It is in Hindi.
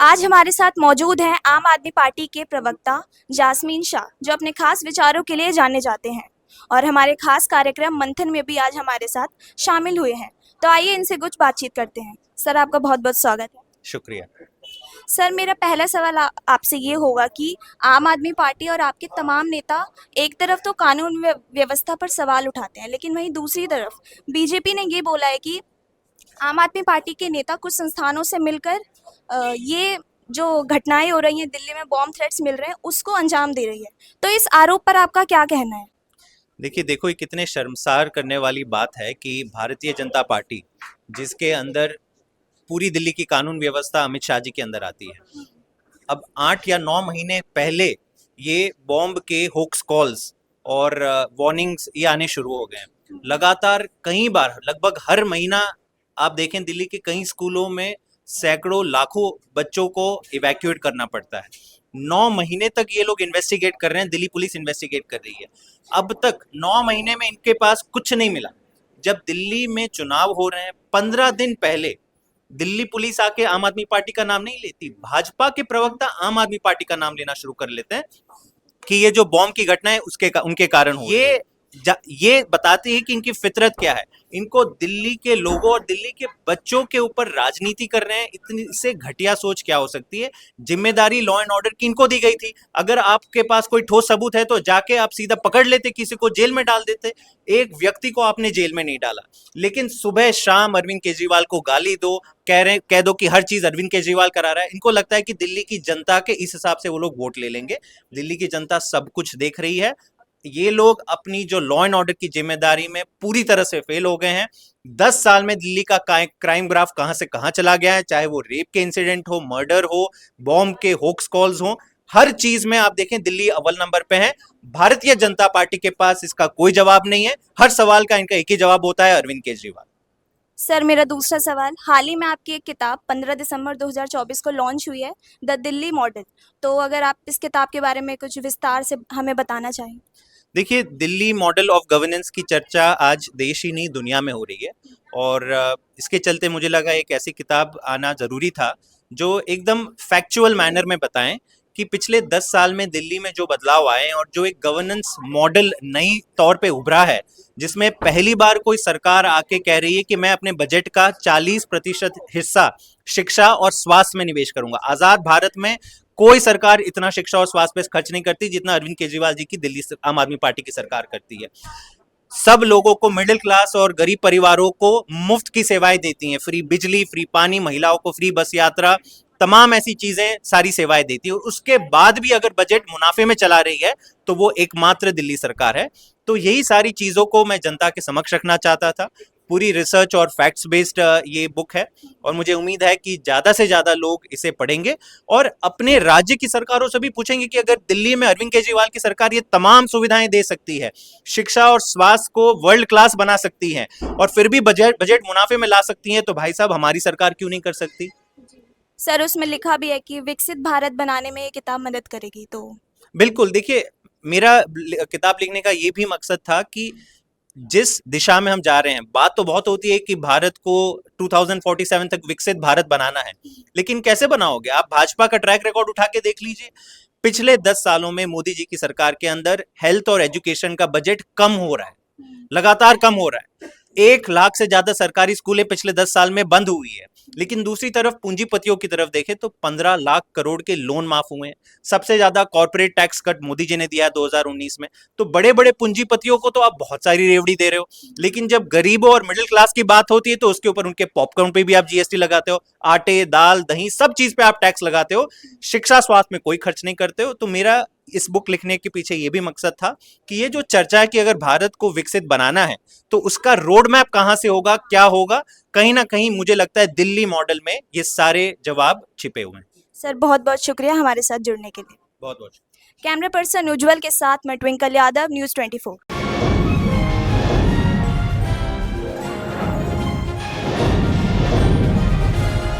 आज हमारे साथ मौजूद हैं आम आदमी पार्टी के प्रवक्ता जास्मीन शाह, जो अपने खास विचारों के लिए जाने जाते हैं और हमारे खास कार्यक्रम मंथन में भी आज हमारे साथ शामिल हुए हैं। तो आइए इनसे कुछ बातचीत करते हैं। सर, आपका बहुत बहुत स्वागत है। शुक्रिया। सर, मेरा पहला सवाल आपसे ये होगा कि आम आदमी पार्टी और आपके तमाम नेता एक तरफ तो कानून व्यवस्था पर सवाल उठाते हैं, लेकिन वहीं दूसरी तरफ बीजेपी ने ये बोला है कि आम आदमी पार्टी के नेता कुछ संस्थानों से मिलकर ये जो घटनाएं हो रही हैं, दिल्ली में बॉम्ब थ्रेट्स मिल रहे हैं, उसको अंजाम दे रही है। तो इस आरोप पर आपका क्या कहना है? देखो, ये कितने शर्मसार करने वाली बात है कि भारतीय जनता पार्टी, जिसके अंदर पूरी दिल्ली की कानून व्यवस्था अमित शाह जी के अंदर आती है, अब 8 या 9 महीने पहले ये बॉम्ब के होक्स कॉल्स और वार्निंग्स ये आने शुरू हो गए हैं। लगातार कई बार, लगभग हर महीना आप देखें, दिल्ली के कई स्कूलों में सैकड़ों लाखों बच्चों को इवैक्यूएट करना पड़ता है। 9 महीने तक ये लोग इन्वेस्टिगेट कर रहे हैं, दिल्ली पुलिस इन्वेस्टिगेट कर रही है। अब तक 9 महीने में इनके पास कुछ नहीं मिला। जब दिल्ली में चुनाव हो रहे हैं, 15 दिन पहले दिल्ली पुलिस आके आम आदमी पार्टी का नाम नहीं लेती, भाजपा के प्रवक्ता आम आदमी पार्टी का नाम लेना शुरू कर लेते हैं कि ये जो बॉम्ब की घटना है उनके कारण हो। ये बताती है कि इनकी फितरत क्या है। इनको दिल्ली के लोगों और दिल्ली के बच्चों के ऊपर राजनीति कर रहे हैं। इतनी से घटिया सोच क्या हो सकती है? जिम्मेदारी लॉ एंड ऑर्डर की इनको दी गई थी। अगर आपके पास कोई ठोस सबूत है तो जाके आप सीधा पकड़ लेते, किसी को जेल में डाल देते। एक व्यक्ति को आपने जेल में नहीं डाला, लेकिन सुबह शाम अरविंद केजरीवाल को गाली दो, कह दो कि हर चीज अरविंद केजरीवाल करा रहा है। इनको लगता है कि दिल्ली की जनता के इस हिसाब से वो लोग वोट ले लेंगे। दिल्ली की जनता सब कुछ देख रही है। ये लोग अपनी जो लॉ एंड ऑर्डर की जिम्मेदारी में पूरी तरह से फेल हो गए हैं। 10 साल में दिल्ली का क्राइम ग्राफ कहां से कहां चला गया है, चाहे वो रेप के इंसिडेंट हो, मर्डर हो, बॉम्ब के होक्स कॉल्स हो, हर चीज में आप देखें दिल्ली अव्वल नंबर पे है। भारतीय जनता पार्टी के पास इसका कोई जवाब नहीं है। हर सवाल का इनका एक ही जवाब होता है, अरविंद केजरीवाल। सर, मेरा दूसरा सवाल, हाल ही में आपकी एक किताब 15 दिसंबर 2024 को लॉन्च हुई है, द दिल्ली मॉडल। तो अगर आप इस किताब के बारे में कुछ विस्तार से हमें बताना चाहें। देखिए, दिल्ली मॉडल ऑफ गवर्नेंस की चर्चा आज देश ही नहीं दुनिया में हो रही है, और इसके चलते मुझे लगा एक ऐसी किताब आना ज़रूरी था जो एकदम फैक्चुअल मैनर में बताएं कि पिछले 10 साल में दिल्ली में जो बदलाव आए और जो एक गवर्नेंस मॉडल नई तौर पे उभरा है, जिसमें पहली बार कोई सरकार आके कह रही है कि मैं अपने बजट का 40% हिस्सा शिक्षा और स्वास्थ्य में निवेश करूंगा। आज़ाद भारत में कोई सरकार इतना शिक्षा और स्वास्थ्य पे खर्च नहीं करती जितना अरविंद केजरीवाल जी की दिल्ली आम आदमी पार्टी की सरकार करती है। सब लोगों को, मिडिल क्लास और गरीब परिवारों को मुफ्त की सेवाएं देती हैं, फ्री बिजली, फ्री पानी, महिलाओं को फ्री बस यात्रा, तमाम ऐसी चीजें, सारी सेवाएं देती है। उसके बाद भी अगर बजट मुनाफे में चला रही है तो वो एकमात्र दिल्ली सरकार है। तो यही सारी चीजों को मैं जनता के समक्ष रखना चाहता था। पूरी रिसर्च और फैक्ट्स बेस्ड ये बुक है, और मुझे उम्मीद है कि ज्यादा से ज्यादा लोग इसे पढ़ेंगे और अपने राज्य की सरकारों से भी पूछेंगे कि अगर दिल्ली में अरविंद केजरीवाल की सरकार ये तमाम सुविधाएं दे सकती है, शिक्षा और स्वास्थ्य को वर्ल्ड क्लास बना सकती है, और फिर भी बजट मुनाफे में ला सकती है, तो भाई साहब हमारी सरकार क्यों नहीं कर सकती? सर, उसमें लिखा भी है कि विकसित भारत बनाने में ये किताब मदद करेगी। तो बिल्कुल। देखिए, मेरा किताब लिखने का ये भी मकसद था कि जिस दिशा में हम जा रहे हैं, बात तो बहुत होती है कि भारत को 2047 तक विकसित भारत बनाना है, लेकिन कैसे बनाओगे? आप भाजपा का ट्रैक रिकॉर्ड उठा के देख लीजिए। पिछले 10 सालों में मोदी जी की सरकार के अंदर हेल्थ और एजुकेशन का बजट कम हो रहा है, लगातार कम हो रहा है। 1 लाख से ज्यादा सरकारी स्कूलें पिछले 10 साल में बंद हुई है। लेकिन दूसरी तरफ पूंजीपतियों की तरफ देखें तो 15 लाख करोड़ के लोन माफ हुए हैं। सबसे ज्यादा corporate tax cut Modi ji ने दिया है 2019 में। तो बड़े बड़े पूंजीपतियों को तो आप बहुत सारी रेवड़ी दे रहे हो, लेकिन जब गरीबों और मिडिल क्लास की बात होती है तो उसके ऊपर, उनके पॉपकॉर्न पे भी आप जीएसटी लगाते हो, आटे, दाल, दही, सब चीज पे आप टैक्स लगाते हो, शिक्षा स्वास्थ्य में कोई खर्च नहीं करते हो। तो मेरा इस बुक लिखने के पीछे ये भी मकसद था कि ये जो चर्चा है कि अगर भारत को विकसित बनाना है तो उसका रोड मैप कहां से होगा, क्या होगा, कहीं ना कहीं मुझे लगता है दिल्ली मॉडल में ये सारे जवाब छिपे हुए हैं। सर, बहुत बहुत शुक्रिया हमारे साथ जुड़ने के लिए। बहुत बहुत कैमरा पर्सन उज्जवल के साथ मैं ट्विंकल यादव, न्यूज़ 24।